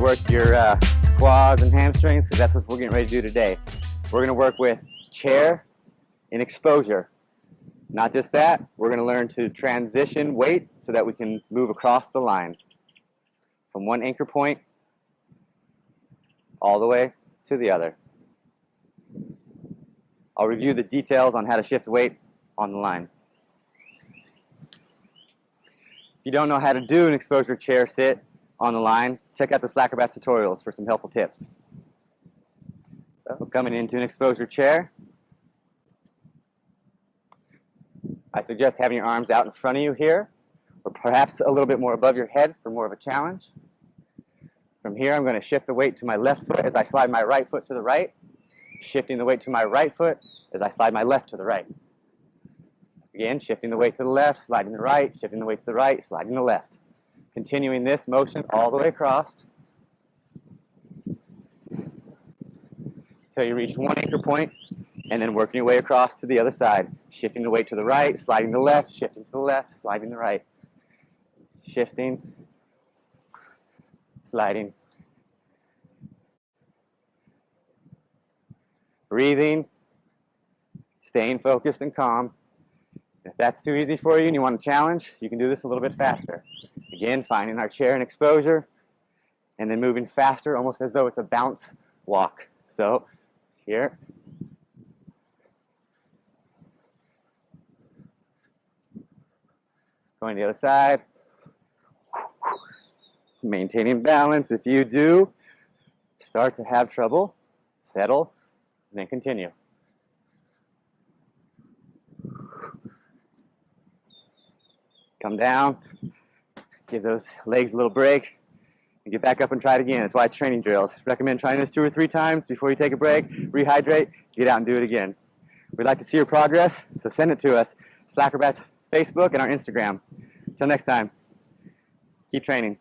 work your quads and hamstrings, because that's what we're getting ready to do today. We're going to work with chair and exposure. Not just that, we're going to learn to transition weight so that we can move across the line from one anchor point all the way to the other. I'll review the details on how to shift weight on the line. If you don't know how to do an exposure chair sit on the line, check out the SLACKROBATS tutorials for some helpful tips. So coming into an exposure chair, I suggest having your arms out in front of you here, or perhaps a little bit more above your head for more of a challenge. From here, I'm going to shift the weight to my left foot as I slide my right foot to the right, shifting the weight to my right foot as I slide my left to the right. Again, shifting the weight to the left, sliding the right, shifting the weight to the right, sliding the left. Continuing this motion all the way across until you reach one anchor point, and then working your way across to the other side. Shifting the weight to the right, sliding the left, shifting to the left, sliding the right. Shifting, sliding. Breathing, staying focused and calm. If that's too easy for you and you want a challenge, you can do this a little bit faster. Again, finding our chair and exposure, and then moving faster, almost as though it's a bounce walk. So, here. Going to the other side. Maintaining balance. If you do start to have trouble, settle, and then continue. Come down, give those legs a little break, and get back up and try it again. That's why it's training drills. Recommend trying this 2 or 3 times before you take a break, rehydrate, get out and do it again. We'd like to see your progress, so send it to us. SLACKROBATS Facebook and our Instagram. Until next time, keep training.